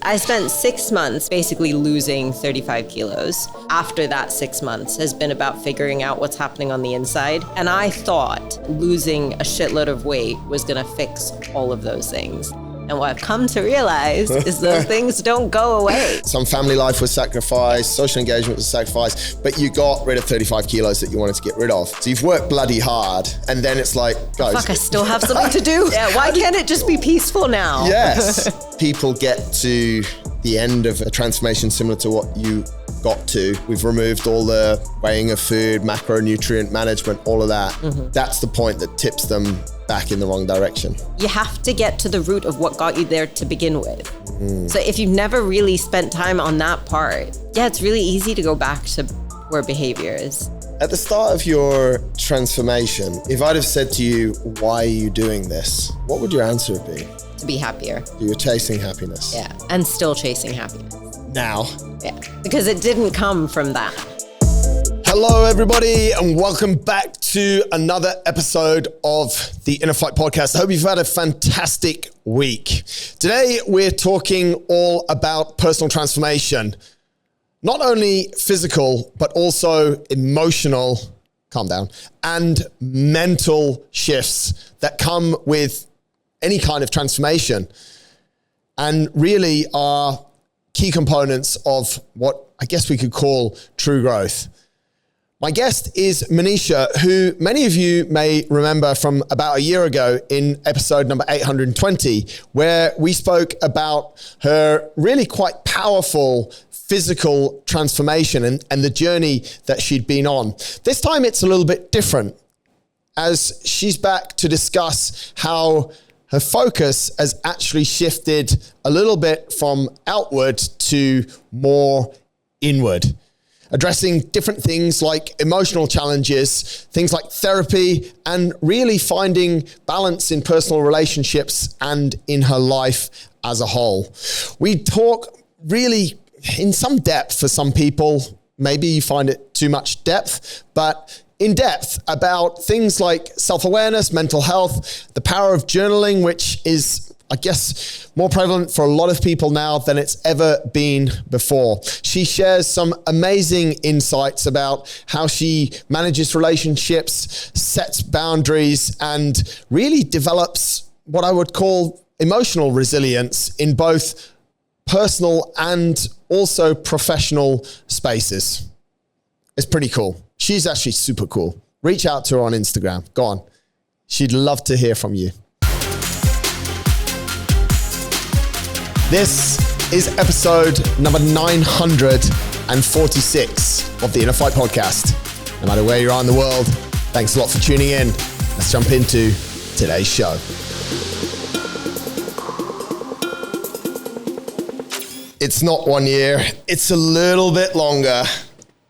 I spent 6 months basically losing 35 kilos. After that 6 months has been about figuring out what's happening on the inside. And I thought losing a shitload of weight was gonna fix all of those things. And what I've come to realize is those things don't go away. Some family life was sacrificed, social engagement was sacrificed, but you got rid of 35 kilos that you wanted to get rid of. So you've worked bloody hard, and then it's like, guys. Fuck, I still have something to do. Yeah, why can't it just be peaceful now? Yes. People get to the end of a transformation similar to what you got to. We've removed all the weighing of food, macronutrient management, all of that. That's the point that tips them back in the wrong direction. You have to get to the root of what got you there to begin with. So if you've never really spent time on that part, yeah, it's really easy to go back to poor behaviors. At the start of your transformation, if I'd have said to you, why are you doing this? What would your answer be? To be happier. You were chasing happiness. Yeah, and still chasing happiness. Now. Yeah, because it didn't come from that. Hello, everybody, and welcome back to another episode of the InnerFight Podcast. I hope you've had a fantastic week. Today, we're talking all about personal transformation, not only physical, but also emotional, calm down, and mental shifts that come with any kind of transformation and really are key components of what I guess we could call true growth. My guest is Manisha, who many of you may remember from about a year ago in episode number 820, where we spoke about her really quite powerful physical transformation and the journey that she'd been on. This time it's a little bit different, as she's back to discuss how her focus has actually shifted a little bit from outward to more inward, addressing different things like emotional challenges, things like therapy, and really finding balance in personal relationships and in her life as a whole. We talk really in some depth for some people. Maybe you find it too much depth, but in depth about things like self-awareness, mental health, the power of journaling, which is, I guess, more prevalent for a lot of people now than it's ever been before. She shares some amazing insights about how she manages relationships, sets boundaries, and really develops what I would call emotional resilience in both personal and also professional spaces. It's pretty cool. She's actually super cool. Reach out to her on Instagram. Go on. She'd love to hear from you. This is episode number 946 of the InnerFight Podcast. No matter where you are in the world, thanks a lot for tuning in. Let's jump into today's show. It's not 1 year. It's a little bit longer.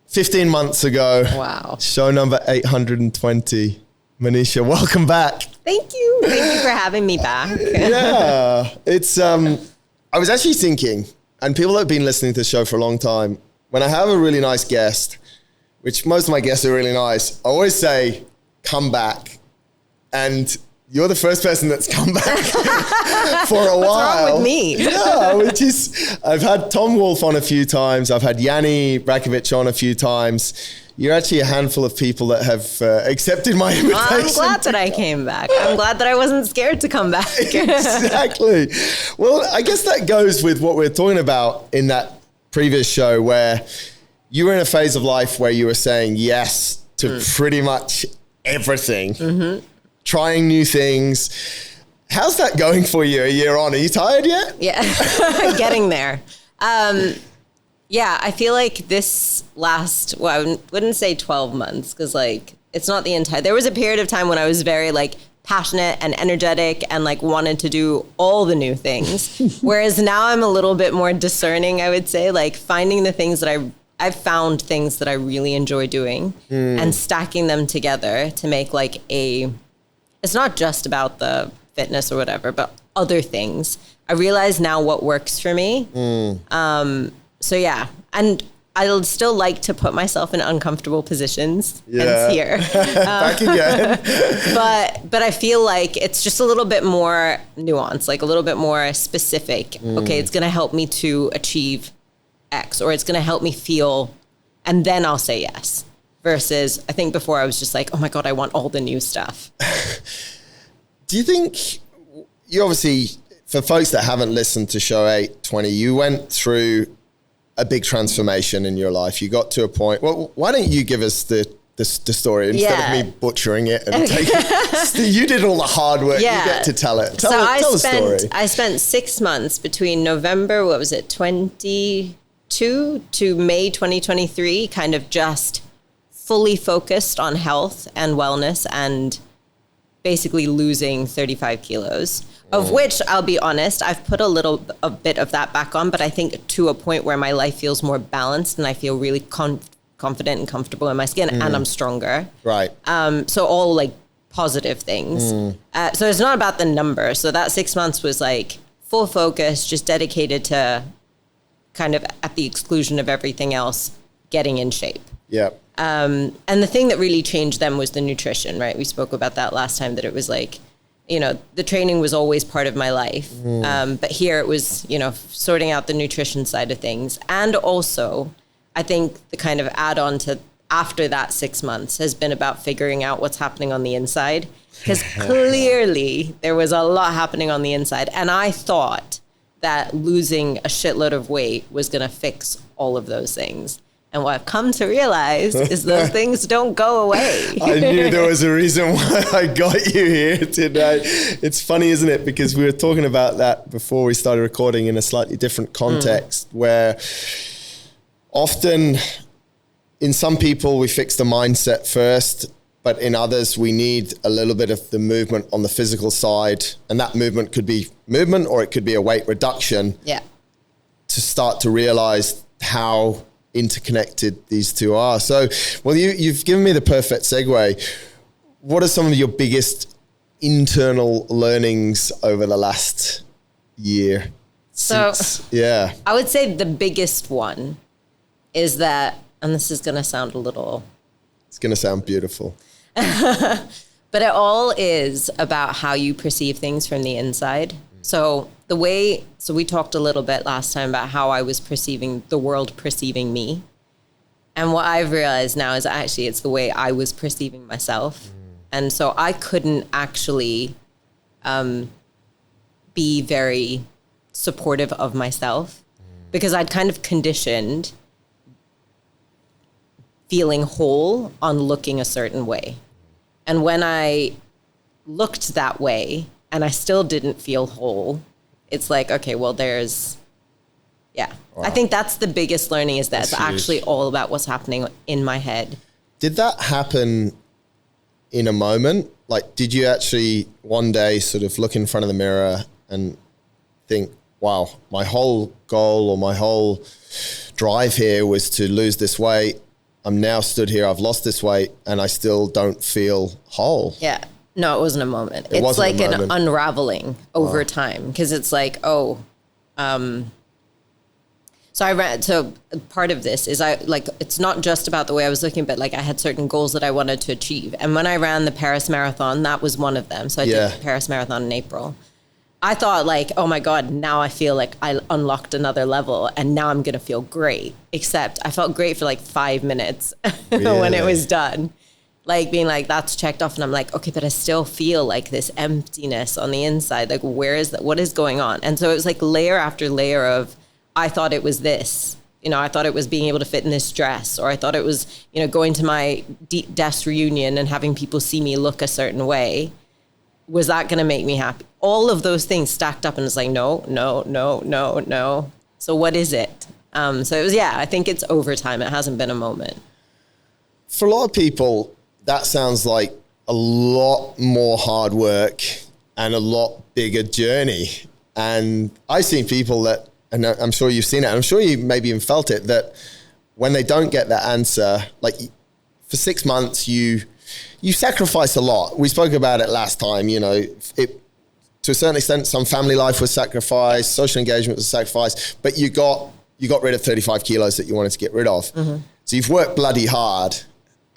15 months ago. Wow. Show number 820. Manisha, welcome back. Thank you. Thank you for having me back. Yeah. It's, I was actually thinking, and people that have been listening to the show for a long time, when I have a really nice guest, which most of my guests are really nice, I always say, come back. And you're the first person that's come back for a while. What's wrong with me? Yeah, which is, I've had Tom Wolfe on a few times. I've had Yanni Brakovic on a few times. You're actually a handful of people that have accepted my invitation. Well, I'm glad that I came back. I'm glad that I wasn't scared to come back. Exactly. Well, I guess that goes with what we were talking about in that previous show, where you were in a phase of life where you were saying yes to pretty much everything. Trying new things. How's that going for you a year on? Are you tired yet? Yeah, getting there. Yeah, I feel like this last, well, I wouldn't say 12 months, because like, it's not the entire, there was a period of time when I was very like passionate and energetic and like wanted to do all the new things. Whereas now I'm a little bit more discerning, I would say, like finding the things that I've found things that I really enjoy doing and stacking them together to make like it's not just about the fitness or whatever, but other things. I realize now what works for me. So yeah, and I'll still like to put myself in uncomfortable positions. Hence here. Back again. But I feel like it's just a little bit more nuanced, like a little bit more specific. Okay, it's going to help me to achieve X, or it's going to help me feel, and then I'll say yes. Versus, I think before I was just like, oh my God, I want all the new stuff. Do you think, you obviously, for folks that haven't listened to show 820, you went through a big transformation in your life. You got to a point. Well, why don't you give us the story instead of me butchering it and taking it? You did all the hard work. You get to tell it. Tell the story. I spent 6 months between November, 22 to May 2023, kind of just fully focused on health and wellness and basically losing 35 kilos. Of which, I'll be honest, I've put a bit of that back on, but I think to a point where my life feels more balanced and I feel really confident and comfortable in my skin and I'm stronger. Right. So all like positive things. So it's not about the number. So that 6 months was like full focus, just dedicated to kind of at the exclusion of everything else, getting in shape. Yeah. And the thing that really changed them was the nutrition, right? We spoke about that last time, that it was like, you know, the training was always part of my life. But here it was, you know, sorting out the nutrition side of things. And also, I think the kind of add-on to after that 6 months has been about figuring out what's happening on the inside. Because clearly there was a lot happening on the inside. And I thought that losing a shitload of weight was going to fix all of those things. And what I've come to realize is those things don't go away. I knew there was a reason why I got you here today. It's funny, isn't it? Because we were talking about that before we started recording in a slightly different context, where often in some people we fix the mindset first, but in others we need a little bit of the movement on the physical side. And that movement could be movement or it could be a weight reduction. Yeah. To start to realize how interconnected these two are. So, well, you've given me the perfect segue. What are some of your biggest internal learnings over the last year? I would say the biggest one is that, and this is going to sound it's going to sound beautiful. But it all is about how you perceive things from the inside. So we talked a little bit last time about how I was perceiving the world perceiving me. And what I've realized now is actually it's the way I was perceiving myself. And so I couldn't actually be very supportive of myself because I'd kind of conditioned feeling whole on looking a certain way. And when I looked that way, and I still didn't feel whole, it's like, okay, well, Wow. I think that's the biggest learning, is that it's actually all about what's happening in my head. Did that happen in a moment? Like, did you actually one day sort of look in front of the mirror and think, wow, my whole goal or my whole drive here was to lose this weight. I'm now stood here, I've lost this weight, and I still don't feel whole. Yeah. No, it wasn't a moment. It's like an unraveling over time, because it's like, so part of this is it's not just about the way I was looking, but like I had certain goals that I wanted to achieve. And when I ran the Paris Marathon, that was one of them. So I did the Paris Marathon in April. I thought like, oh my God, now I feel like I unlocked another level and now I'm going to feel great. Except I felt great for like 5 minutes when it was done. Like being like, that's checked off. And I'm like, okay, but I still feel like this emptiness on the inside. Like, where is that? What is going on? And so it was like layer after layer of, I thought it was this, I thought it was being able to fit in this dress, or I thought it was, going to my desk reunion and having people see me look a certain way. Was that going to make me happy? All of those things stacked up, and it's like, no. So what is it? So it was, I think it's over time. It hasn't been a moment. For a lot of people, that sounds like a lot more hard work and a lot bigger journey. And I've seen people that, and I'm sure you've seen it, I'm sure you maybe even felt it, that when they don't get that answer, like for 6 months, you sacrifice a lot. We spoke about it last time, to a certain extent, some family life was sacrificed, social engagement was sacrificed, but you got you got rid of 35 kilos that you wanted to get rid of. So you've worked bloody hard.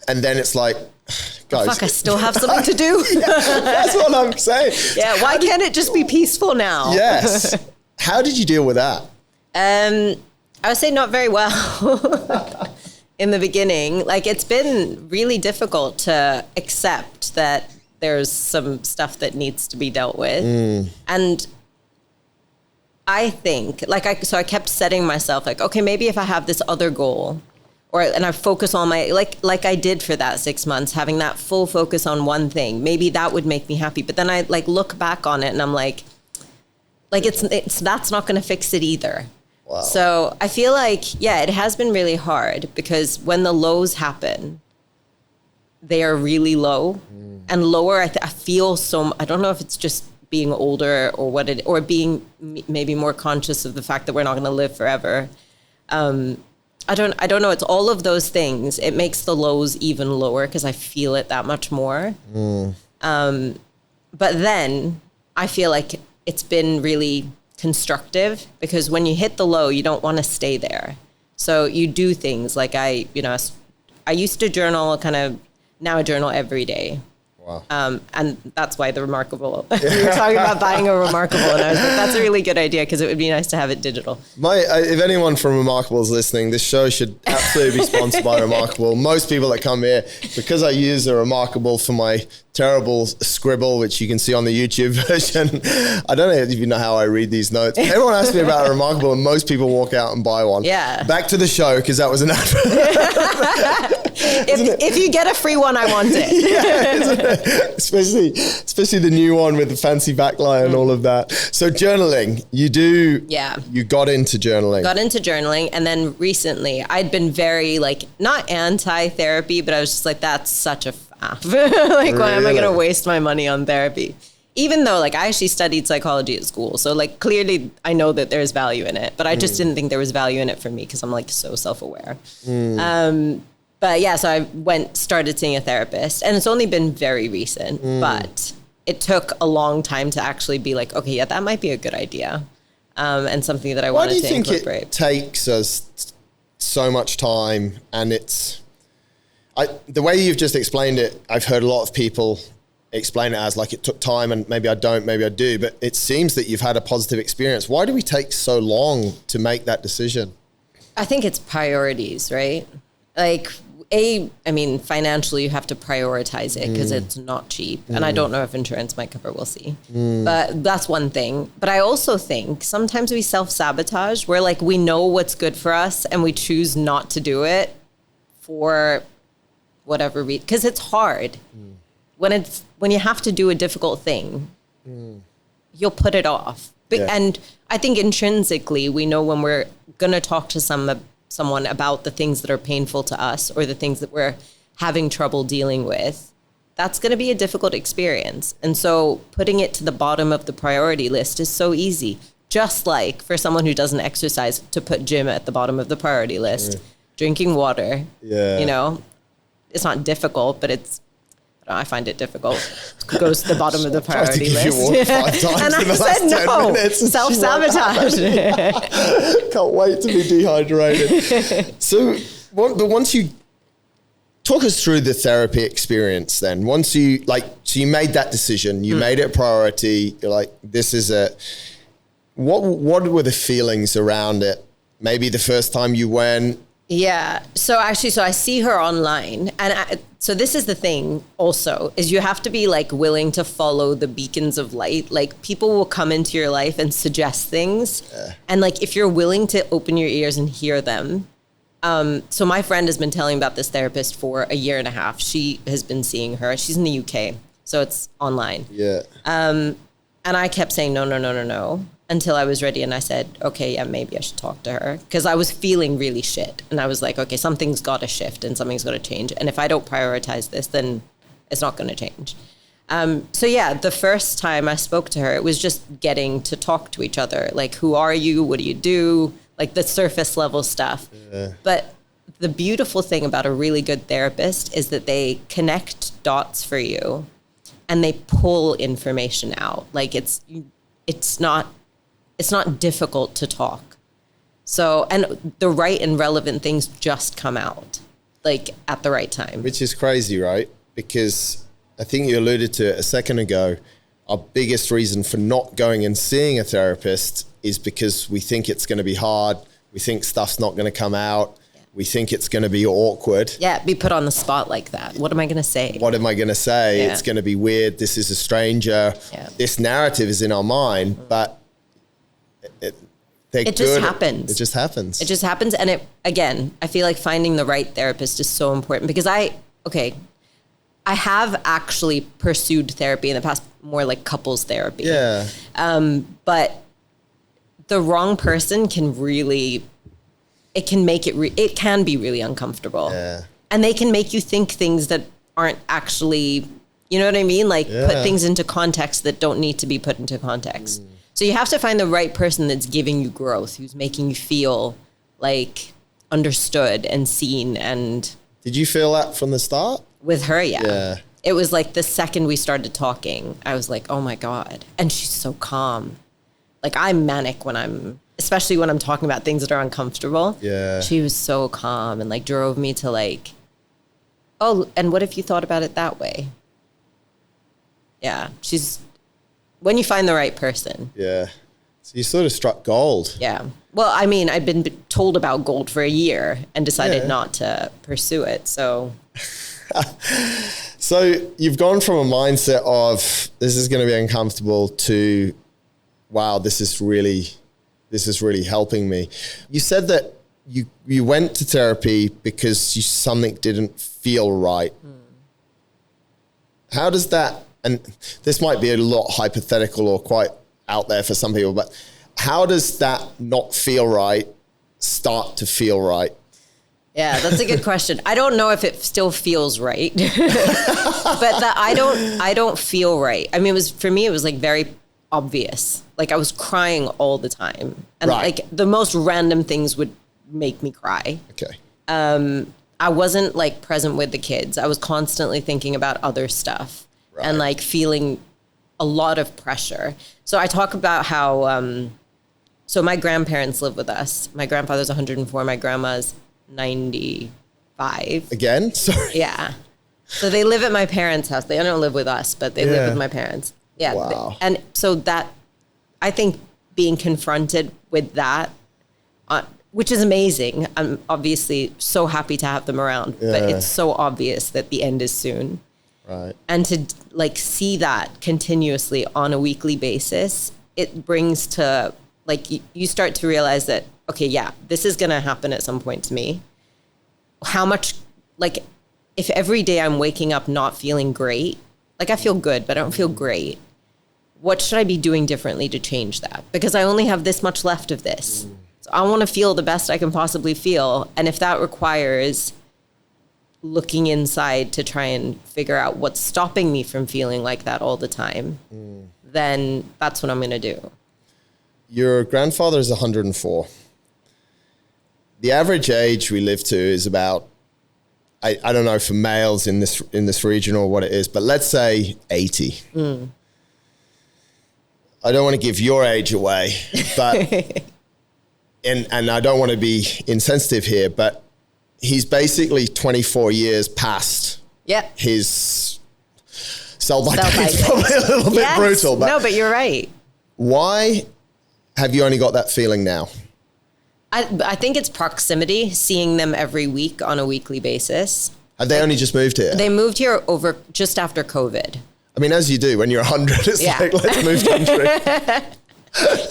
And then it's like, guys. Fuck, I still have something to do. That's what I'm saying. Yeah, why can't it just be peaceful now? Yes. How did you deal with that? I would say not very well in the beginning. Like, it's been really difficult to accept that there's some stuff that needs to be dealt with. And I think, so I kept setting myself like, okay, maybe if I have this other goal, and I focus on my, like I did for that 6 months, having that full focus on one thing, maybe that would make me happy. But then I like look back on it and I'm like it's that's not going to fix it either. Wow. So I feel like, yeah, it has been really hard because when the lows happen, they are really low and lower. I feel I don't know if it's just being older or or being maybe more conscious of the fact that we're not going to live forever. I don't know. It's all of those things. It makes the lows even lower because I feel it that much more. But then I feel like it's been really constructive because when you hit the low, you don't want to stay there. So you do things like I used to journal now I journal every day. Wow. And that's why the Remarkable, we were talking about buying a Remarkable and I was like, that's a really good idea because it would be nice to have it digital. If anyone from Remarkable is listening, this show should absolutely be sponsored by Remarkable. Most people that come here, because I use a Remarkable for my terrible scribble, which you can see on the YouTube version. I don't know if you know how I read these notes. Everyone asks me about a Remarkable and most people walk out and buy one. Yeah. Back to the show, because that was an advert. If you get a free one, I want it. Yeah, especially the new one with the fancy backline and all of that. So journaling, you got into journaling. And then recently I'd been very not anti-therapy, but I was just like, that's such a faff. Why am I going to waste my money on therapy? Even though I actually studied psychology at school. So clearly I know that there's value in it, but I just didn't think there was value in it for me because I'm so self-aware. But yeah, so I started seeing a therapist and it's only been very recent, but it took a long time to actually be like, okay, yeah, that might be a good idea. And something that I wanted to incorporate. Why do you think it takes us so much time? And the way you've just explained it, I've heard a lot of people explain it as it took time and maybe I don't, maybe I do, but it seems that you've had a positive experience. Why do we take so long to make that decision? I think it's priorities, right? Financially, you have to prioritize it because it's not cheap. And I don't know if insurance might cover, we'll see. But that's one thing. But I also think sometimes we self-sabotage where we know what's good for us and we choose not to do it for whatever reason. Because it's hard. When you have to do a difficult thing, you'll put it off. And I think intrinsically, we know when we're going to talk to someone about the things that are painful to us or the things that we're having trouble dealing with, that's going to be a difficult experience. And so putting it to the bottom of the priority list is so easy. Just like for someone who doesn't exercise, to put gym at the bottom of the priority list, drinking water, it's not difficult, but I find it difficult. It goes to the bottom of the priority list. And I said no, self-sabotage. Can't wait to be dehydrated. So, but once you talk us through the therapy experience, then once you so you made that decision, you made it a priority. You're like, this is it. What were the feelings around it? Maybe the first time you went. Yeah. So I see her online, and so this is the thing also, is you have to be willing to follow the beacons of light. People will come into your life and suggest things. Yeah. And if you're willing to open your ears and hear them. So my friend has been telling about this therapist for 1.5 years. She has been seeing her. She's in the UK, so it's online. Yeah. And I kept saying, no, until I was ready. And I said, okay, yeah, maybe I should talk to her. Because I was feeling really shit. And I was like, okay, something's got to shift and something's got to change. And if I don't prioritize this, then it's not going to change. So yeah, the first time I spoke to her, it was just getting to talk to each other. Who are you? What do you do? The surface level stuff. Yeah. But the beautiful thing about a really good therapist is that they connect dots for you and they pull information out. It's not difficult to talk. So, and the right and relevant things just come out like at the right time. Which is crazy, right? Because I think you alluded to it a second ago. Our biggest reason for not going and seeing a therapist is because we think it's going to be hard. We think stuff's not going to come out. Yeah. We think it's going to be awkward. Yeah, be put on the spot like that. What am I going to say? What am I going to say? Yeah. It's going to be weird. This is a stranger. Yeah. This narrative is in our mind, but it just happens. It just happens. It just happens. And again, I feel like finding the right therapist is so important because I have actually pursued therapy in the past, more like couples therapy. Yeah. But the wrong person can really, it can be really uncomfortable. Yeah. And they can make you think things that aren't actually, you know what I mean? Like put things into context that don't need to be put into context. So you have to find the right person that's giving you growth, who's making you feel like understood and seen. And did you feel that from the start? With her, yeah. It was like the second we started talking, I was like, oh my God. And she's so calm. Like I'm manic especially when I'm talking about things that are uncomfortable. Yeah. She was so calm and like drove me to like, oh, and what if you thought about it that way? Yeah. When you find the right person. Yeah. So you sort of struck gold. Yeah. Well, I mean, I'd been told about gold for a year and decided not to pursue it. So. So you've gone from a mindset of this is going to be uncomfortable to, wow, this is really helping me. You said that you went to therapy because something didn't feel right. How does that, and this might be a lot hypothetical or quite out there for some people, but how does that not feel right start to feel right? Yeah, that's a good question. I don't know if it still feels right, but I don't feel right. I mean, for me, it was like very obvious. Like I was crying all the time, and like the most random things would make me cry. Okay. I wasn't like present with the kids. I was constantly thinking about other stuff and like feeling a lot of pressure. So I talk about how, so my grandparents live with us. My grandfather's 104, my grandma's 95. Again? Sorry. Yeah. So they live at my parents' house. They don't live with us, but they live with my parents. Yeah. Wow. And so that, I think being confronted with that, which is amazing. I'm obviously so happy to have them around, but it's so obvious that the end is soon. Right. And to like see that continuously on a weekly basis, it brings to like, you start to realize that, okay, yeah, this is going to happen at some point to me. How much, like, if every day I'm waking up not feeling great, like I feel good, but I don't feel great. What should I be doing differently to change that? Because I only have this much left of this. So I want to feel the best I can possibly feel. And if that requires looking inside to try and figure out what's stopping me from feeling like that all the time, then that's what I'm going to do. Your grandfather is 104. The average age we live to is about, I don't know for males in this region or what it is, but let's say 80. I don't want to give your age away, but and I don't want to be insensitive here, but he's basically 24 years past his sell-by date. It's probably a little bit brutal. But no, but you're right. Why have you only got that feeling now? I think it's proximity, seeing them every week on a weekly basis. Have they only just moved here? They moved here over just after COVID. I mean, as you do when you're 100, it's like, let's move country.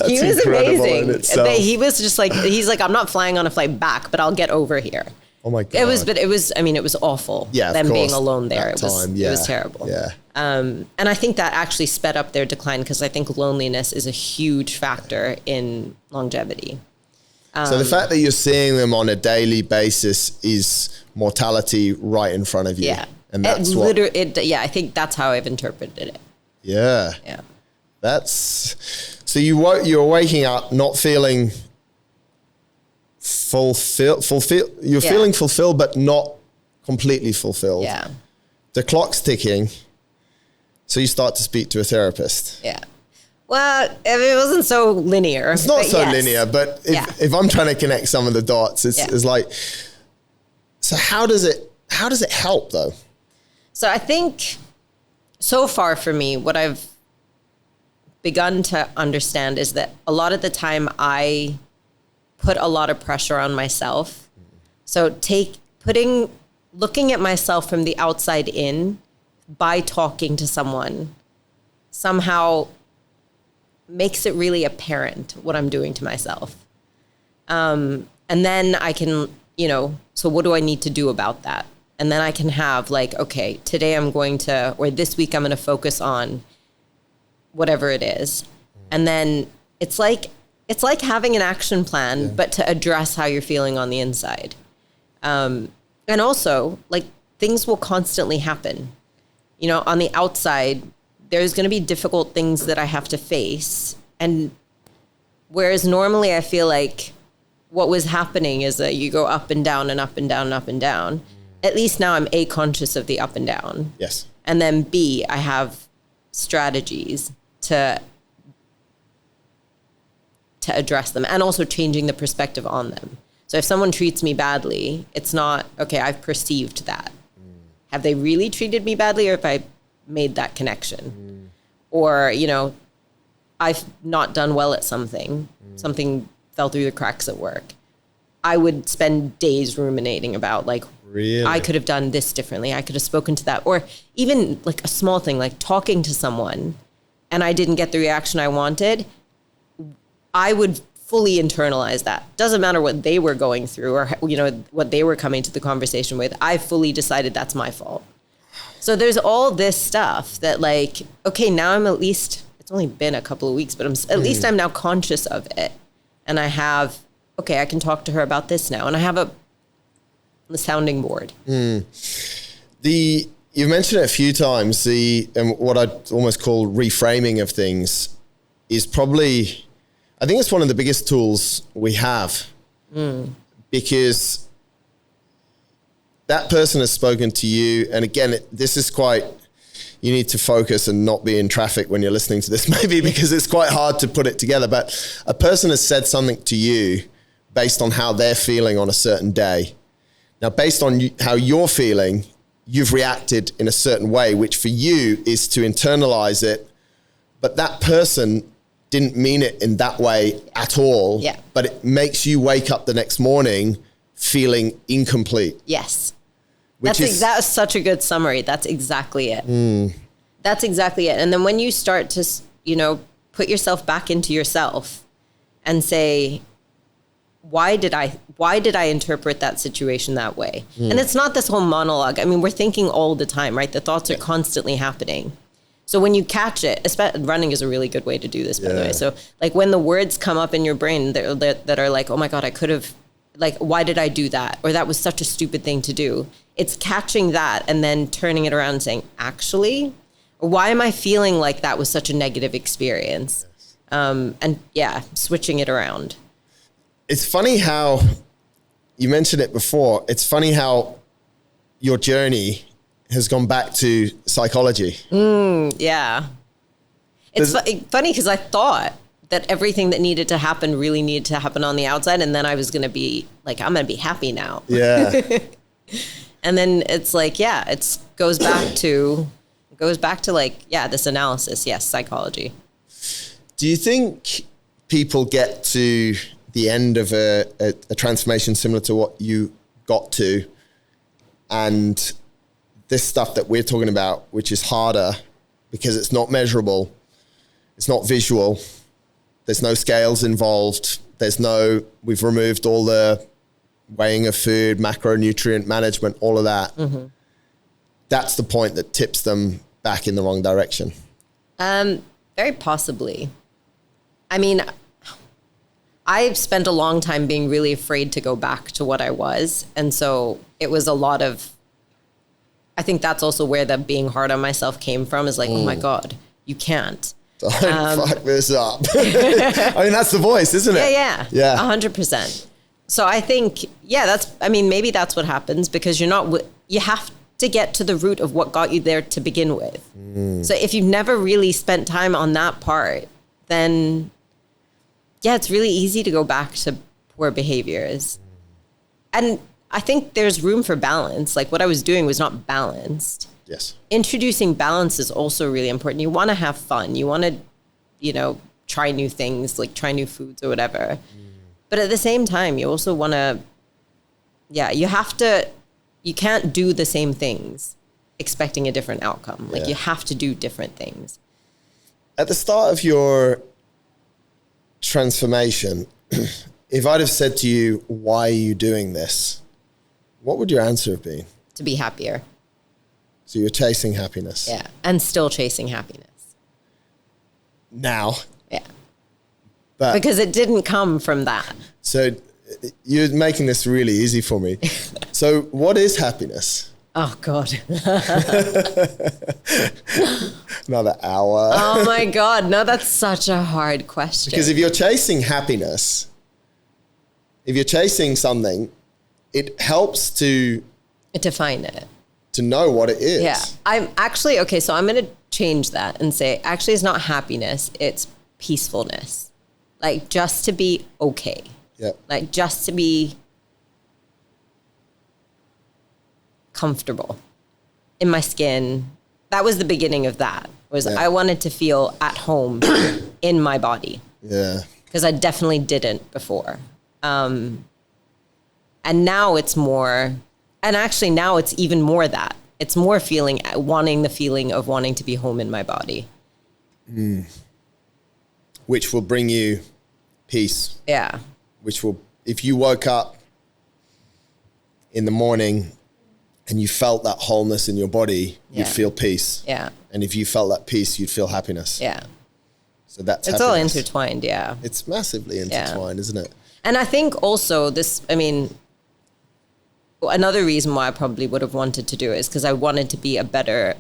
He was amazing. He was just like, he's like, I'm not flying on a flight back, but I'll get over here. Oh my God. It was awful. Yeah, them being alone there. It was terrible. Yeah. And I think that actually sped up their decline because I think loneliness is a huge factor in longevity. So the fact that you're seeing them on a daily basis is mortality right in front of you. Yeah. And that's I think that's how I've interpreted it. Yeah. Yeah. So you're waking up not feeling fulfilled. You're feeling fulfilled, but not completely fulfilled. Yeah. The clock's ticking. So you start to speak to a therapist. Yeah. Well, it wasn't so linear. It's not so linear, but if I'm trying to connect some of the dots, it's like, so how does it help though? So I think so far for me, what I've begun to understand is that a lot of the time I put a lot of pressure on myself. So looking at myself from the outside in by talking to someone somehow makes it really apparent what I'm doing to myself. And then I can, so what do I need to do about that? And then I can have like, okay, today or this week I'm going to focus on whatever it is. And then it's like having an action plan, but to address how you're feeling on the inside. And also like things will constantly happen, on the outside. There's going to be difficult things that I have to face. And whereas normally I feel like what was happening is that you go up and down and up and down and up and down. At least now I'm A, conscious of the up and down. Yes. And then B, I have strategies to address them and also changing the perspective on them. So if someone treats me badly, it's not, okay, I've perceived that. Have they really treated me badly, or if I made that connection? Or, I've not done well at something fell through the cracks at work. I would spend days ruminating about like, really? I could have done this differently. I could have spoken to that. Or even like a small thing, like talking to someone and I didn't get the reaction I wanted. I would fully internalize that. Doesn't matter what they were going through or, what they were coming to the conversation with. I fully decided that's my fault. So there's all this stuff that like, okay, now I'm at least, it's only been a couple of weeks, but at least I'm now conscious of it. And I have, okay, I can talk to her about this now. And I have the sounding board. You've mentioned it a few times, and what I almost call reframing of things is probably, I think it's one of the biggest tools we have, because that person has spoken to you. And again, this is you need to focus and not be in traffic when you're listening to this, maybe, because it's quite hard to put it together. But a person has said something to you based on how they're feeling on a certain day. Now, based on how you're feeling, you've reacted in a certain way, which for you is to internalize it. But that person didn't mean it in that way at all. Yeah. But it makes you wake up the next morning feeling incomplete. Yes. That's such a good summary. That's exactly it. That's exactly it. And then when you start to, put yourself back into yourself and say, why did I interpret that situation that way? And it's not this whole monologue. I mean, we're thinking all the time, right? The thoughts are constantly happening. So when you catch it, running is a really good way to do this, by the way. So like when the words come up in your brain that are like, oh my God, I could have, like, why did I do that? Or that was such a stupid thing to do. It's catching that and then turning it around and saying, actually, why am I feeling like that was such a negative experience? Switching it around. It's funny how, you mentioned it before, it's funny how your journey has gone back to psychology. Yeah. It's funny because I thought that everything that needed to happen really needed to happen on the outside. And then I was going to be like, I'm going to be happy now. Yeah. And then it's like, it goes back to this analysis. Yes. Psychology. Do you think people get to the end of a transformation similar to what you got to, and this stuff that we're talking about, which is harder because it's not measurable, it's not visual, there's no scales involved, we've removed all the weighing of food, macronutrient management, all of that. That's the point that tips them back in the wrong direction. Very possibly. I mean, I've spent a long time being really afraid to go back to what I was. And so it was a lot of, I think that's also where the being hard on myself came from, is like, oh my God, you can't. Don't fuck this up. I mean, that's the voice, isn't it? Yeah. 100%. So I think, maybe that's what happens, because you have to get to the root of what got you there to begin with. So if you've never really spent time on that part, then yeah, it's really easy to go back to poor behaviors. And I think there's room for balance. Like what I was doing was not balanced. Yes. Introducing balance is also really important. You want to have fun. You want to, try new things, like try new foods or whatever. But at the same time, you also want to, you can't do the same things expecting a different outcome. Like you have to do different things. At the start of your transformation, if I'd have said to you, why are you doing this? What would your answer have been? To be happier. So you're chasing happiness. Yeah. And still chasing happiness. Now. Yeah. But because it didn't come from that. So you're making this really easy for me. So what is happiness? Oh, God. Another hour. Oh, my God. No, that's such a hard question. Because if you're chasing happiness, if you're chasing something, it helps to define it. To know what it is. Yeah. I'm actually, okay, so I'm going to change that and say, actually, it's not happiness, it's peacefulness. Like just to be okay. Yeah. Like just to be comfortable in my skin. That was the beginning of that. I wanted to feel at home in my body. Yeah. Because I definitely didn't before. And now it's more, and actually now it's even more that. It's more wanting the feeling of wanting to be home in my body. Which will bring you peace. Yeah. Which will, if you woke up in the morning and you felt that wholeness in your body, you'd feel peace. Yeah. And if you felt that peace, you'd feel happiness. Yeah. So that's it's happiness. all intertwined, yeah. It's massively intertwined, isn't it? And I think also another reason why I probably would have wanted to do it is because I wanted to be a better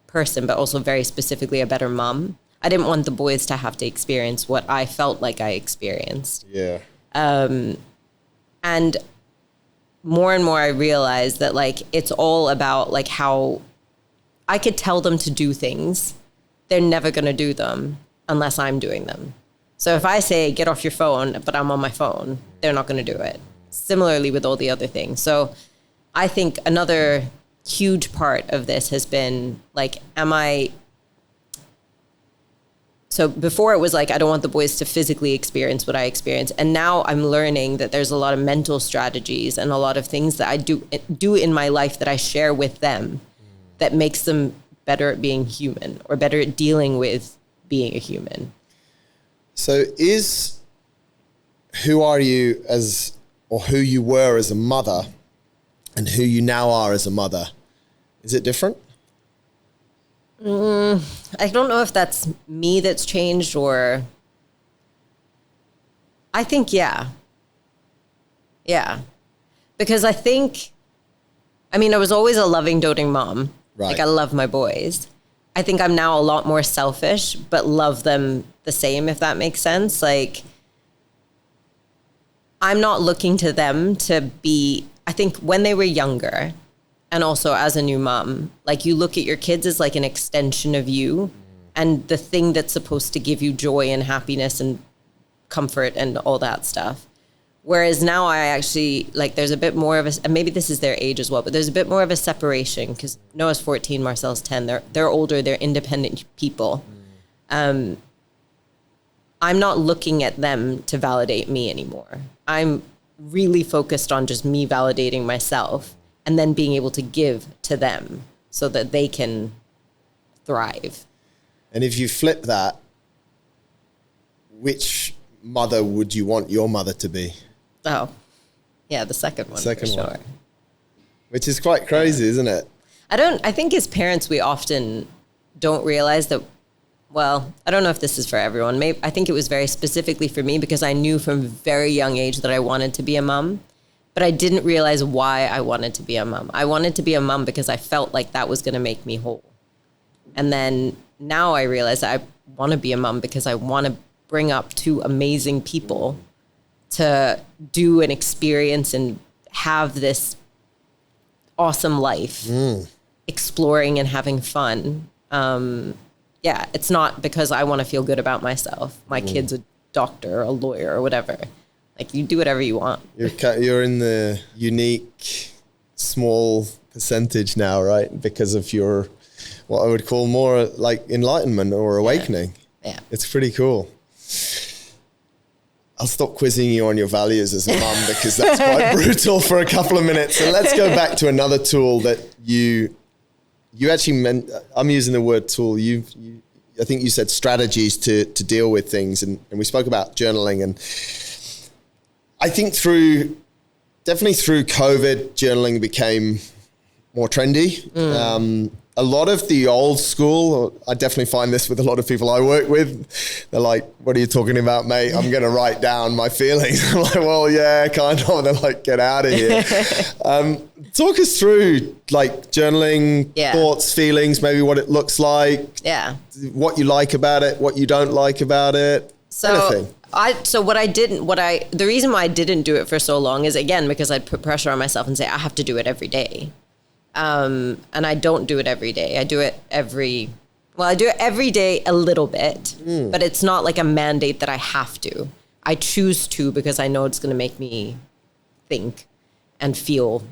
person, but also very specifically a better mom. I didn't want the boys to have to experience what I felt like I experienced. Yeah. And more and more I realized that like it's all about like how I could tell them to do things. They're never going to do them unless I'm doing them. So if I say, get off your phone, but I'm on my phone, they're not going to do it. Similarly with all the other things. So I think another huge part of this has been like, so before it was like, I don't want the boys to physically experience what I experience. And now I'm learning that there's a lot of mental strategies and a lot of things that I do in my life that I share with them that makes them better at being human or better at dealing with being a human. So who are you or who you were as a mother and who you now are as a mother, is it different? I don't know if that's me that's changed or I think, yeah. Because I think, I was always a loving, doting mom. Right. Like I love my boys. I think I'm now a lot more selfish, but love them the same, if that makes sense. Like I'm not looking to them to be, I think when they were younger, and also as a new mom, like you look at your kids as like an extension of you and the thing that's supposed to give you joy and happiness and comfort and all that stuff. Whereas now I actually, like there's a bit more of and maybe this is their age as well, but there's a bit more of a separation because Noah's 14, Marcel's 10. They're older, they're independent people. I'm not looking at them to validate me anymore. I'm really focused on just me validating myself and then being able to give to them so that they can thrive. And if you flip that, which mother would you want your mother to be? Oh, yeah, the second one. Second for one. sure. Which is quite crazy, isn't it? I think as parents, we often don't realize that, well, I don't know if this is for everyone. Maybe I think it was very specifically for me because I knew from a very young age that I wanted to be a mom. But I didn't realize why I wanted to be a mom. I wanted to be a mom because I felt like that was going to make me whole. And then now I realize I want to be a mom because I want to bring up two amazing people to do an experience and have this awesome life, exploring and having fun. yeah, it's not because I want to feel good about myself. My kid's a doctor, a lawyer, or whatever. Like, you do whatever you want. You're in the unique small percentage now, right? Because of your, what I would call more like enlightenment or awakening. Yeah. It's pretty cool. I'll stop quizzing you on your values as a mum because that's quite brutal for a couple of minutes. And let's go back to another tool that you actually meant. I'm using the word tool. I think you said strategies to deal with things. And we spoke about journaling. And I think definitely through COVID, journaling became more trendy. A lot of the old school, I definitely find this with a lot of people I work with. They're like, what are you talking about, mate? I'm going to write down my feelings. I'm like, well, yeah, kind of. They're like, get out of here. Talk us through like journaling, thoughts, feelings, maybe what it looks like. Yeah. What you like about it, what you don't like about it. Anything. The reason why I didn't do it for so long is, again, because I'd put pressure on myself and say, I have to do it every day. And I don't do it every day. I do it every day a little bit, but it's not like a mandate that I have to. I choose to because I know it's going to make me think and feel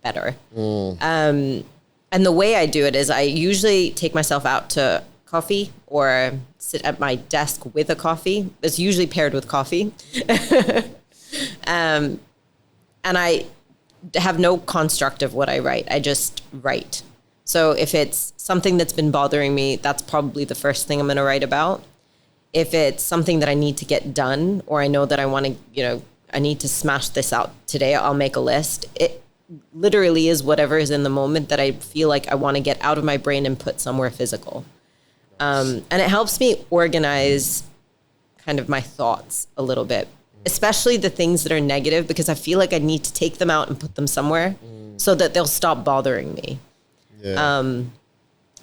better. And the way I do it is I usually take myself out to coffee or sit at my desk with a coffee. It's usually paired with coffee. And I have no construct of what I write. I just write. So if it's something that's been bothering me, that's probably the first thing I'm going to write about. If it's something that I need to get done, or I know that I want to, I need to smash this out today, I'll make a list. It literally is whatever is in the moment that I feel like I want to get out of my brain and put somewhere physical. And it helps me organize kind of my thoughts a little bit, especially the things that are negative, because I feel like I need to take them out and put them somewhere so that they'll stop bothering me. Yeah.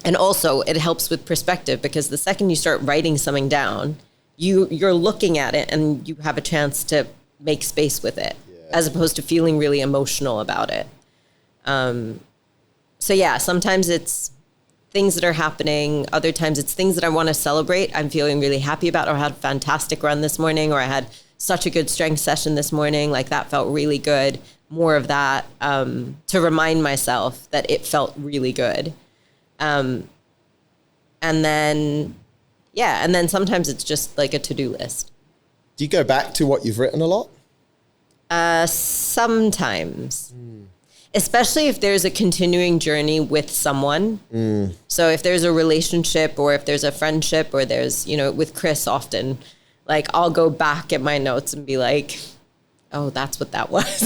And also it helps with perspective, because the second you start writing something down, you're looking at it and you have a chance to make space with it, as opposed to feeling really emotional about it. So yeah, sometimes it's things that are happening. Other times it's things that I want to celebrate. I'm feeling really happy about, or I had a fantastic run this morning, or I had such a good strength session this morning. Like, that felt really good. More of that, to remind myself that it felt really good. And then sometimes it's just like a to-do list. Do you go back to what you've written a lot? Sometimes. Especially if there's a continuing journey with someone. So if there's a relationship, or if there's a friendship, or there's, with Chris often, like, I'll go back at my notes and be like, oh, that's what that was.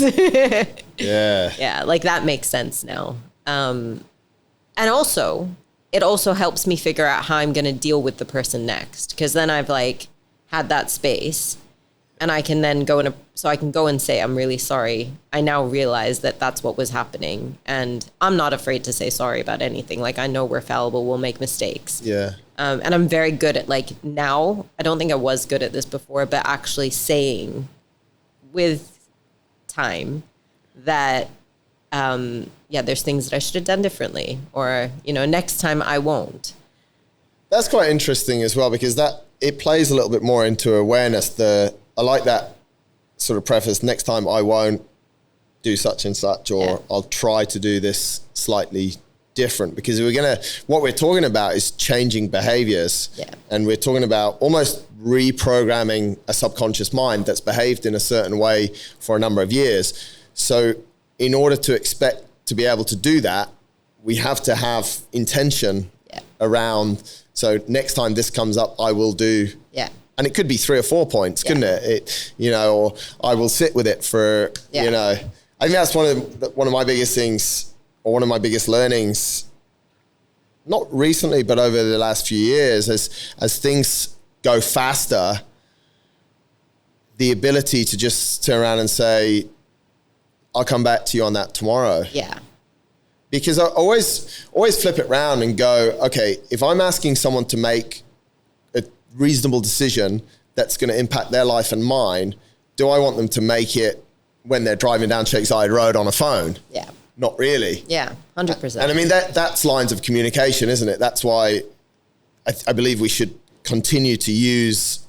Yeah. Yeah, like, that makes sense now. And also, it also helps me figure out how I'm going to deal with the person next. Because then I've, like, had that space. And I can then go and say, I'm really sorry. I now realize that that's what was happening. And I'm not afraid to say sorry about anything. Like, I know we're fallible. We'll make mistakes. Yeah. And I'm very good at, like, now, I don't think I was good at this before, but actually saying with time that, there's things that I should have done differently, or, next time I won't. That's quite interesting as well, because it plays a little bit more into awareness. I like that sort of preface, next time I won't do such and such, or I'll try to do this slightly different, because what we're talking about is changing behaviors. Yeah. And we're talking about almost reprogramming a subconscious mind that's behaved in a certain way for a number of years. So in order to expect to be able to do that, we have to have intention around, so next time this comes up, I will do. Yeah. And it could be 3 or 4 points, couldn't it? Or I will sit with it for, I think that's one of my biggest things, or one of my biggest learnings, not recently, but over the last few years, as things go faster, the ability to just turn around and say, I'll come back to you on that tomorrow. Yeah. Because I always flip it around and go, okay, if I'm asking someone to make a reasonable decision that's going to impact their life and mine, do I want them to make it when they're driving down Shakeside Road on a phone? Yeah. Not really. Yeah, 100%. And I mean, that's lines of communication, isn't it? That's why I believe we should continue to use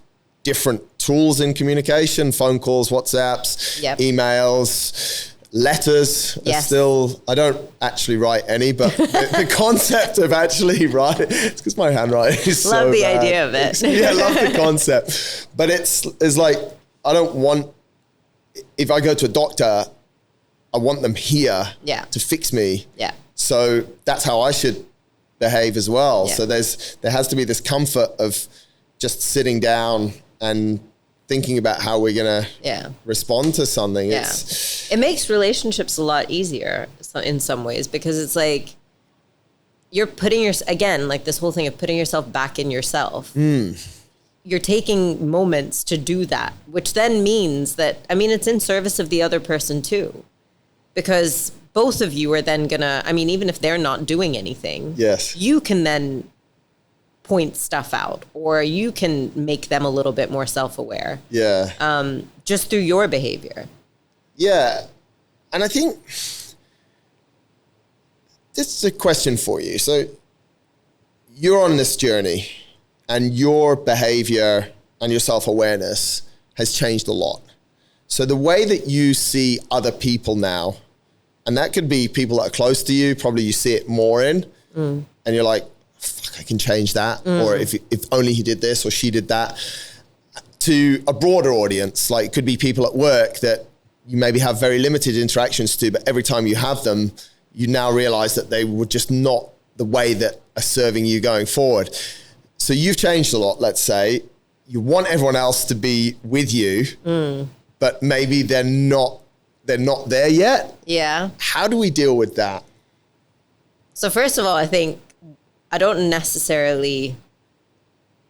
different tools in communication, phone calls, WhatsApps, emails, letters. Yes. I don't actually write any, but the concept of actually writing, it's because my handwriting is so bad. Love the idea of it. Yeah, I love the concept. But it's like, I don't want, if I go to a doctor, I want them here to fix me. Yeah. So that's how I should behave as well. Yeah. So there has to be this comfort of just sitting down and thinking about how we're going to respond to something. Yeah. It makes relationships a lot easier in some ways, because it's like you're putting again, like this whole thing of putting yourself back in yourself. You're taking moments to do that, which then means that, I mean, it's in service of the other person too, because both of you are then gonna, I mean, even if they're not doing anything, you can then point stuff out, or you can make them a little bit more self-aware. Just through your behavior. Yeah. And I think this is a question for you. So you're on this journey and your behavior and your self-awareness has changed a lot. So the way that you see other people now, and that could be people that are close to you, probably you see it more in, and you're like, fuck, I can change that. Or if only he did this or she did that. To a broader audience, like it could be people at work that you maybe have very limited interactions to, but every time you have them, you now realize that they were just not the way that are serving you going forward. So you've changed a lot, let's say. You want everyone else to be with you, but maybe they're not there yet. Yeah. How do we deal with that? So first of all, I think I don't necessarily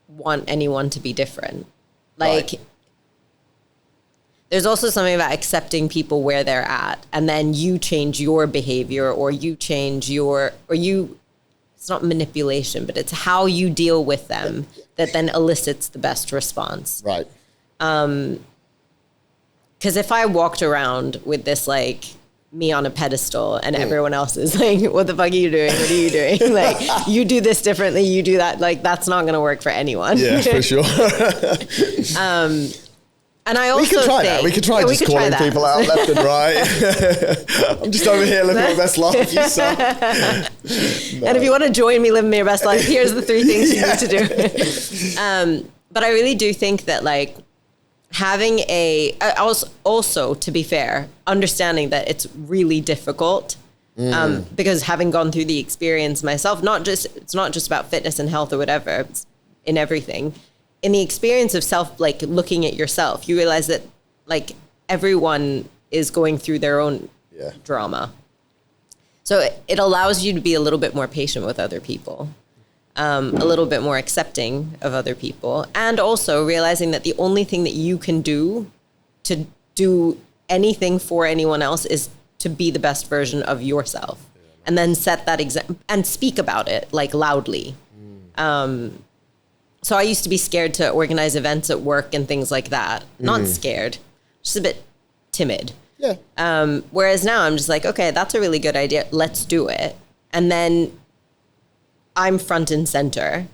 want anyone to be different. Like, there's also something about accepting people where they're at, and then you change your behavior, or you change it's not manipulation, but it's how you deal with them that then elicits the best response. Right. Because if I walked around with this, like, me on a pedestal and everyone else is like, what the fuck are you doing? What are you doing? Like, you do this differently, you do that. Like, that's not going to work for anyone. Yeah, for sure. And I also we could try just calling people out left and right. I'm just over here living my best life. You suck. No. And if you want to join me living your best life, here's the 3 things you need to do. But I really do think that, like, having also, to be fair, understanding that it's really difficult, because having gone through the experience myself, it's not just about fitness and health or whatever, it's in everything. In the experience of like looking at yourself, you realize that, like, everyone is going through their own drama. So it allows you to be a little bit more patient with other people. A little bit more accepting of other people, and also realizing that the only thing that you can do to do anything for anyone else is to be the best version of yourself, and then set that example and speak about it, like, loudly. So I used to be scared to organize events at work and things like that. Not scared, just a bit timid. Yeah. Whereas now I'm just like, okay, that's a really good idea. Let's do it. And then I'm front and center,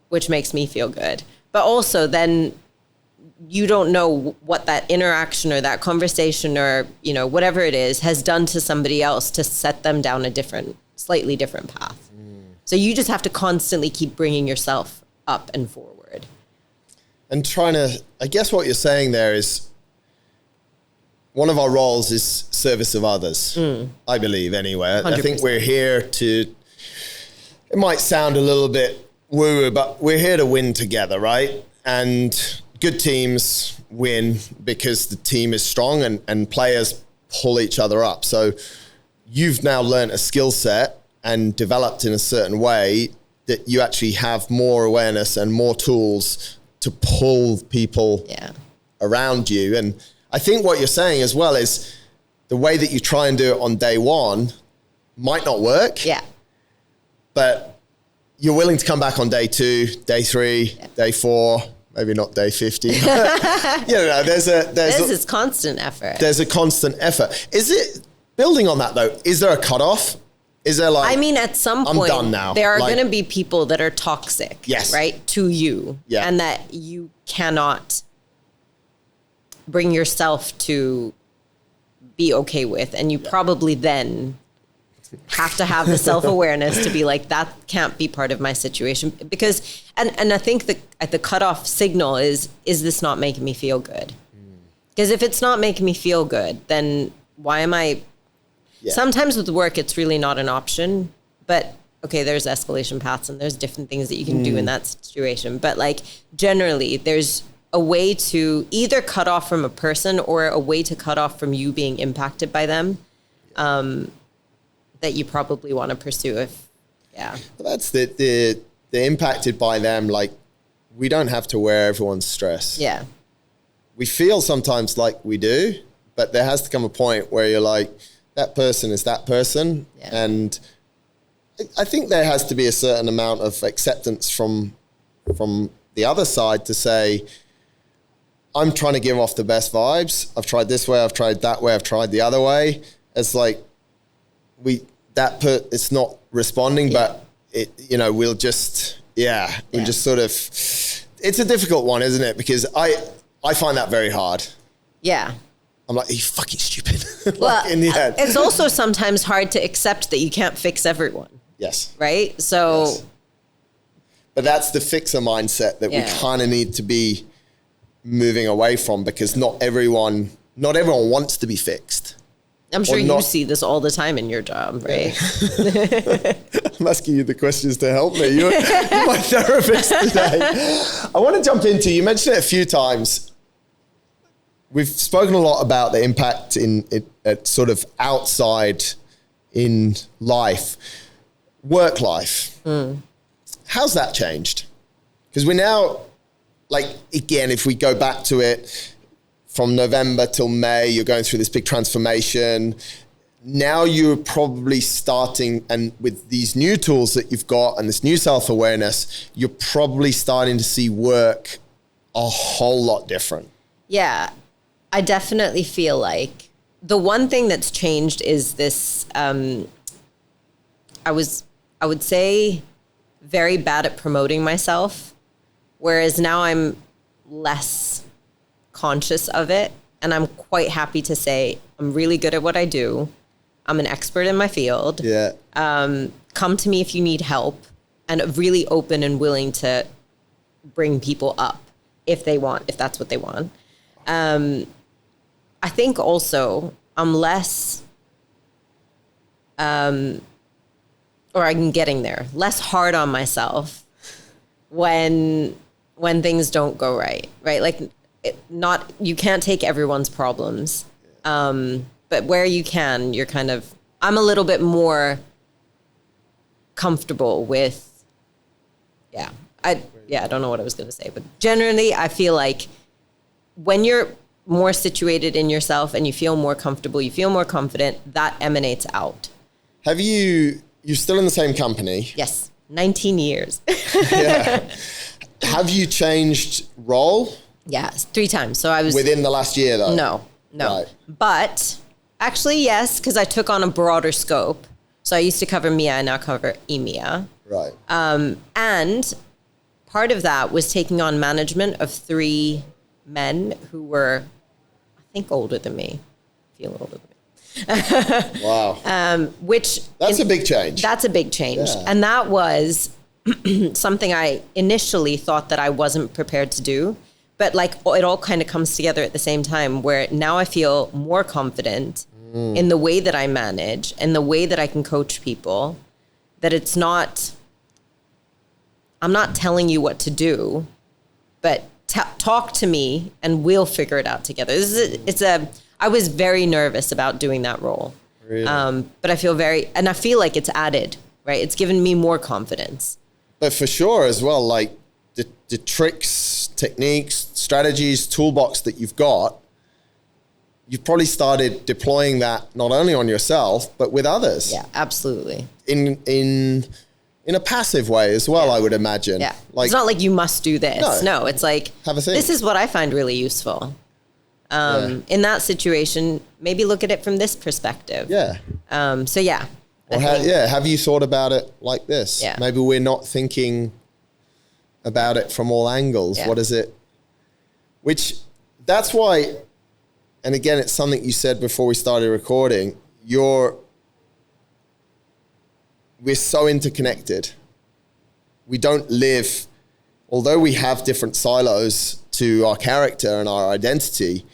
which makes me feel good. But also then you don't know what that interaction or that conversation or, you know, whatever it is has done to somebody else to set them down a slightly different path. So you just have to constantly keep bringing yourself up and forward. And I guess what you're saying there is one of our roles is service of others, I believe anyway. 100%. I think we're here to, it might sound a little bit woo-woo, but we're here to win together, right? And good teams win because the team is strong and players pull each other up. So you've now learned a skill set and developed in a certain way that you actually have more awareness and more tools to pull people around you. And I think what you're saying as well is the way that you try and do it on day one might not work. Yeah. But you're willing to come back on day 2, day 3, day 4, maybe not day 50. There's constant effort. There's a constant effort. Is it, building on that though, is there a cutoff? Is there like, I mean, at some point, I'm done now. There are Like- going to be people that are toxic, Yes. right, to you, Yeah. and that you cannot bring yourself to be okay with, and you probably then have to have the self-awareness to be like, that can't be part of my situation, because, and I think the cutoff signal is this not making me feel good? Because if it's not making me feel good, then why am I? Yeah. Sometimes with work, it's really not an option, but okay, there's escalation paths and there's different things that you can do in that situation. But like generally, there's a way to either cut off from a person or a way to cut off from you being impacted by them, that you probably want to pursue. Well, that's the impacted by them. Like, we don't have to wear everyone's stress. Yeah. We feel sometimes like we do, but there has to come a point where you're like, that person is that person. Yeah. And I think there has to be a certain amount of acceptance from the other side to say, I'm trying to give off the best vibes. I've tried this way, I've tried that way, I've tried the other way. It's like, it's not responding, but it, we'll just, we just sort of, it's a difficult one, isn't it? Because I find that very hard. Yeah. I'm like, are you fucking stupid? Well, in the end. it's also sometimes hard to accept that you can't fix everyone. Yes. Right? So. Yes. But that's the fixer mindset that we kind of need to be moving away from, because not everyone wants to be fixed. I'm sure you see this all the time in your job, right? I'm asking you the questions to help me. You're my therapist today. I want to jump into, you mentioned it a few times. We've spoken a lot about the impact at sort of outside in life, work life. How's that changed? Because we're now, like, again, if we go back to it, from November till May, you're going through this big transformation. Now you're probably starting, and with these new tools that you've got and this new self-awareness, you're probably starting to see work a whole lot different. Yeah, I definitely feel like the one thing that's changed is this, I would say very bad at promoting myself, whereas now I'm less conscious of it, and I'm quite happy to say I'm really good at what I do. I'm an expert in my field. Yeah. Come to me if you need help, and really open and willing to bring people up if that's what they want. I think also I'm less, or I'm getting there, less hard on myself when things don't go right? Like, you can't take everyone's problems. But where you can, you're I'm a little bit more comfortable with, I don't know what I was going to say, but generally I feel like when you're more situated in yourself and you feel more comfortable, you feel more confident, that emanates out. You're still in the same company? Yes. 19 years. Yeah. Have you changed role? Yeah, 3 times. So I was within the last year, though. No. Right. But actually, yes, because I took on a broader scope. So I used to cover MEA, I now cover EMEA. Right. And part of that was taking on management of 3 men who were, I think, older than me. Feel older than me. Wow. That's a big change. That's a big change. Yeah. And that was something I initially thought that I wasn't prepared to do. But like, it all kind of comes together at the same time, where now I feel more confident in the way that I manage and the way that I can coach people, that I'm not telling you what to do, but talk to me and we'll figure it out together. I was very nervous about doing that role. Really? But I feel like it's added, right? It's given me more confidence. But for sure as well, like the tricks, techniques, strategies, toolbox that you've got, you've probably started deploying that not only on yourself, but with others. Yeah, absolutely. In a passive way as well, I would imagine. Yeah. Like, it's not like you must do this. No, it's like, have a think. This is what I find really useful. In that situation, maybe look at it from this perspective. Yeah. So yeah, Or have you thought about it like this? Yeah. Maybe we're not thinking about it from all angles. Yeah. What is it? Which, that's why, and again, it's something you said before we started recording, we're so interconnected. We don't live, although we have different silos to our character and our identity,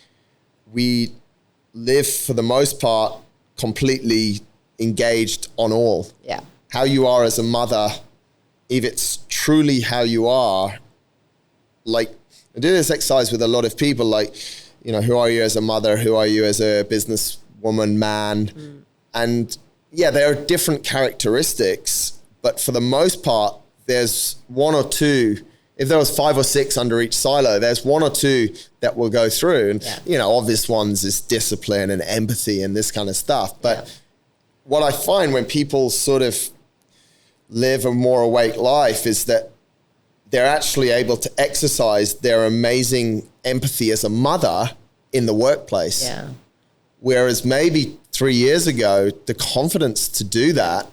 we live for the most part completely engaged on all. Yeah. How you are as a mother, if it's truly how you are, like I do this exercise with a lot of people, like, you know, who are you as a mother? Who are you as a businesswoman, man? And yeah, there are different characteristics, but for the most part, there's one or two. If there was 5 or 6 under each silo, there's 1 or 2 that will go through. And, you know, obvious ones is discipline and empathy and this kind of stuff. But what I find when people sort of live a more awake life is that they're actually able to exercise their amazing empathy as a mother in the workplace. Yeah. Whereas maybe 3 years ago, the confidence to do that.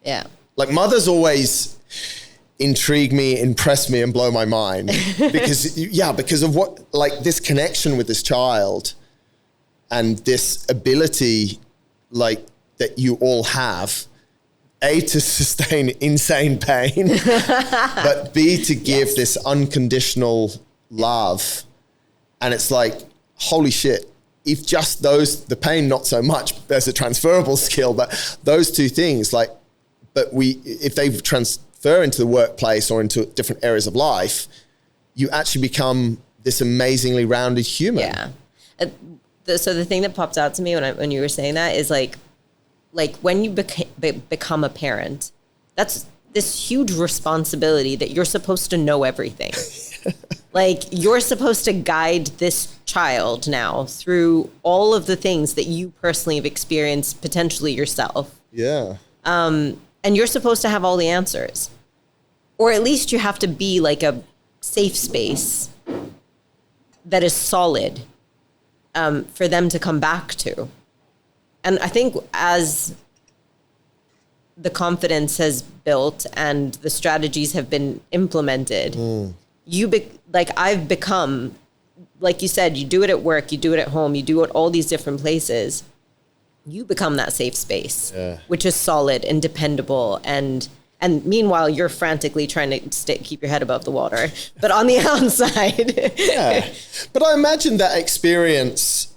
Yeah. Like mothers always intrigue me, impress me, and blow my mind because of what, like this connection with this child and this ability, like that you all have, A, to sustain insane pain, but B, to give this unconditional love. And it's like, holy shit, if just the pain, not so much, there's a transferable skill, but those two things, like, if they transfer into the workplace or into different areas of life, you actually become this amazingly rounded human. Yeah. So the thing that popped out to me when you were saying that is like when you become a parent, that's this huge responsibility that you're supposed to know everything. Like you're supposed to guide this child now through all of the things that you personally have experienced potentially yourself. Yeah. And you're supposed to have all the answers. Or at least you have to be like a safe space that is solid for them to come back to. And I think as the confidence has built and the strategies have been implemented, I've become, like you said, you do it at work, you do it at home, you do it all these different places. You become that safe space, which is solid and dependable. And meanwhile, you're frantically trying to keep your head above the water, but on the outside. Yeah. But I imagine that experience,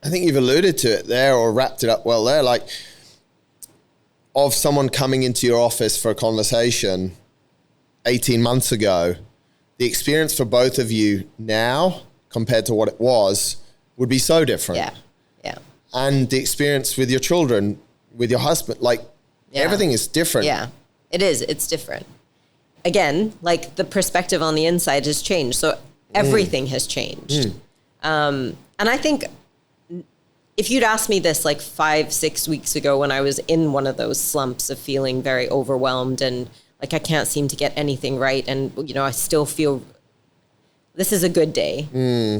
I think you've alluded to it there or wrapped it up well there, like of someone coming into your office for a conversation 18 months ago, the experience for both of you now compared to what it was would be so different. Yeah. Yeah. And the experience with your children, with your husband, like everything is different. Yeah, it is. It's different. Again, like the perspective on the inside has changed. So everything has changed. And I think if you'd asked me this like 5-6 weeks ago when I was in one of those slumps of feeling very overwhelmed and like I can't seem to get anything right. And, you know, I still feel this is a good day.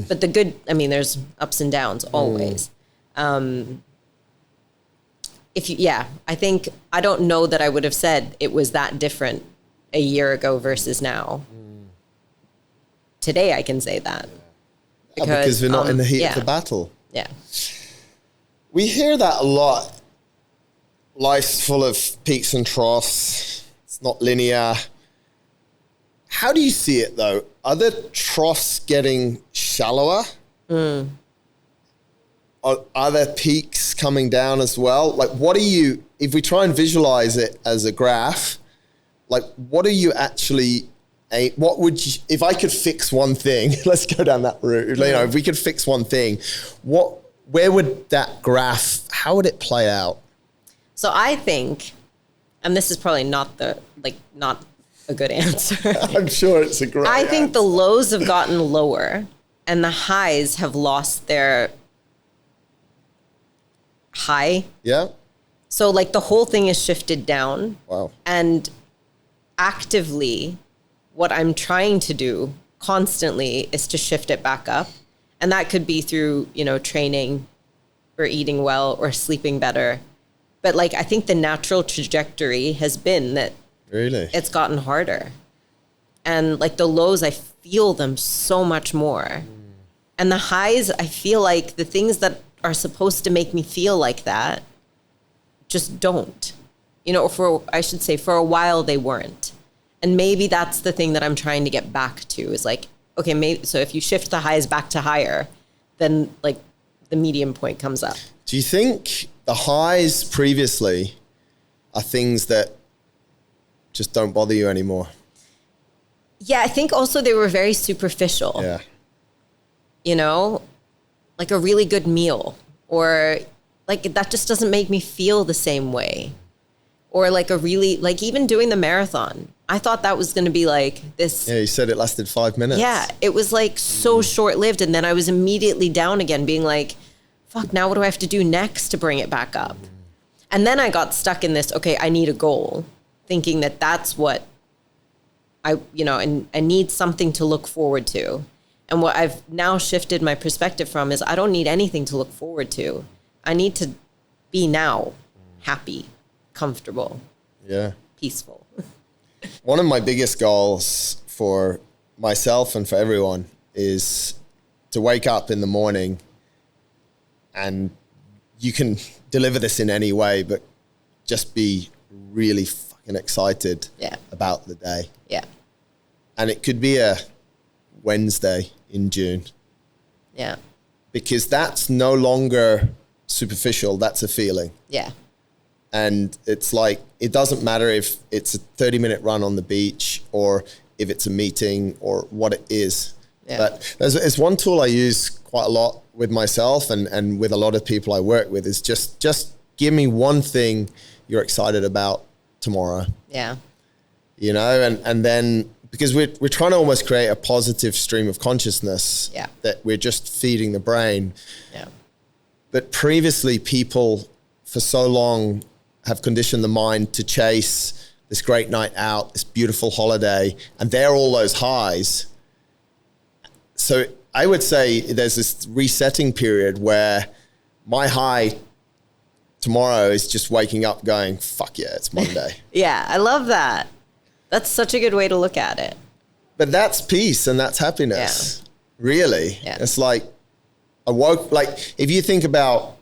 But there's ups and downs always. I think, I don't know that I would have said it was that different a year ago versus now. Today I can say that. Because we're not in the heat of the battle. Yeah. We hear that a lot. Life's full of peaks and troughs. It's not linear. How do you see it though? Are the troughs getting shallower? Are there peaks coming down as well? Like, if we try and visualize it as a graph, like, what are you actually, if I could fix one thing, let's go down that route. You know, if we could fix one thing, where would that graph, how would it play out? So I think, and this is probably not a good answer. I'm sure it's a great I think answer. the lows have gotten lower and the highs have lost their high. Yeah. So like the whole thing is shifted down. Wow. And actively, what I'm trying to do constantly is to shift it back up. And that could be through, you know, training or eating well or sleeping better. But like, I think the natural trajectory has been that Really? it's gotten harder. And like the lows, I feel them so much more. And the highs, I feel like the things that are supposed to make me feel like that just don't. You know, for a while they weren't. And maybe that's the thing that I'm trying to get back to is like, okay, maybe, so if you shift the highs back to higher, then like the medium point comes up. Do you think the highs previously are things that just don't bother you anymore? Yeah, I think also they were very superficial. Yeah. You know, like a really good meal, or like that just doesn't make me feel the same way. Or like like even doing the marathon. I thought that was going to be like this. Yeah, you said it lasted 5 minutes. Yeah, it was like so short-lived. And then I was immediately down again being like, fuck, now what do I have to do next to bring it back up? And then I got stuck in this, okay, I need a goal, thinking that that's what and I need something to look forward to. And what I've now shifted my perspective from is I don't need anything to look forward to. I need to be now happy, comfortable, peaceful. One of my biggest goals for myself and for everyone is to wake up in the morning, and you can deliver this in any way, but just be really fucking excited about the day. Yeah. And it could be a Wednesday in June. Yeah. Because that's no longer superficial, that's a feeling. Yeah. And it's like, it doesn't matter if it's a 30-minute run on the beach or if it's a meeting or what it is. Yeah. But there's one tool I use quite a lot with myself and with a lot of people I work with is just give me one thing you're excited about tomorrow. Yeah. You know, and then because we're trying to almost create a positive stream of consciousness that we're just feeding the brain. Yeah. But previously people for so long have conditioned the mind to chase this great night out, this beautiful holiday, and they're all those highs. So I would say there's this resetting period where my high tomorrow is just waking up going, fuck yeah, it's Monday. Yeah, I love that. That's such a good way to look at it. But that's peace and that's happiness. Yeah. Really. Yeah. It's like if you think about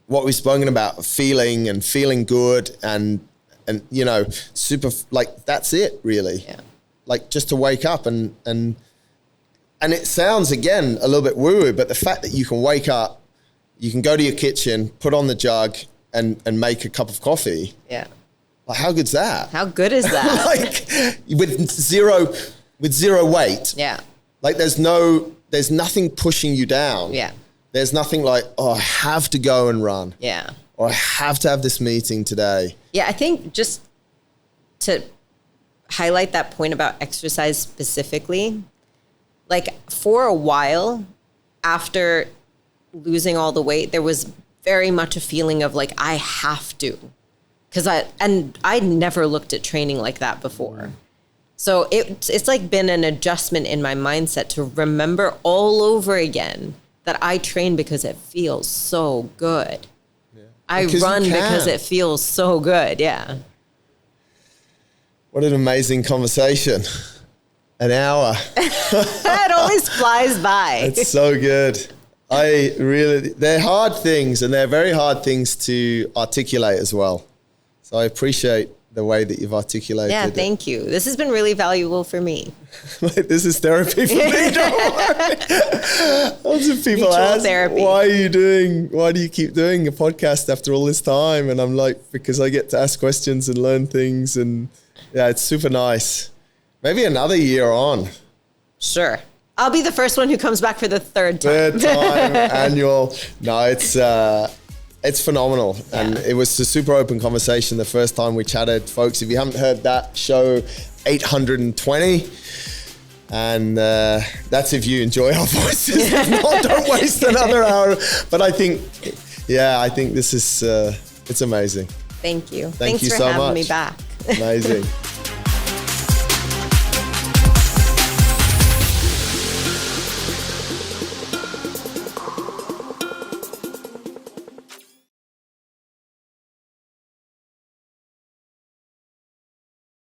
what we've spoken about, feeling good and you know, super, like that's it really. Yeah. Like just to wake up and it sounds again a little bit woo-woo, but the fact that you can wake up, you can go to your kitchen, put on the jug and make a cup of coffee. Yeah. Like how good's that? How good is that? Like with zero weight. Yeah. Like there's nothing pushing you down. Yeah. There's nothing like, oh, I have to go and run. Yeah. Or I have to have this meeting today. Yeah, I think just to highlight that point about exercise specifically, like for a while after losing all the weight, there was very much a feeling of like, I have to. I'd never looked at training like that before. So it's like been an adjustment in my mindset to remember all over again that I train because it feels so good. Yeah. I run because it feels so good. Yeah. What an amazing conversation. An hour. It always flies by. It's so good. They're hard things and they're very hard things to articulate as well. So I appreciate the way that you've articulated it. Yeah, thank you. This has been really valuable for me. This is therapy for me, don't worry. Lots of people ask, therapy. why do you keep doing a podcast after all this time? And I'm like, because I get to ask questions and learn things. And yeah, it's super nice. Maybe another year on. Sure. I'll be the first one who comes back for the third time. Third time, annual. No, it's phenomenal. Yeah. And it was a super open conversation the first time we chatted. Folks, if you haven't heard that, show 820. And that's if you enjoy our voices. If not, don't waste another hour. But I think this is, it's amazing. Thank you. Thanks for so having much. me back. Amazing.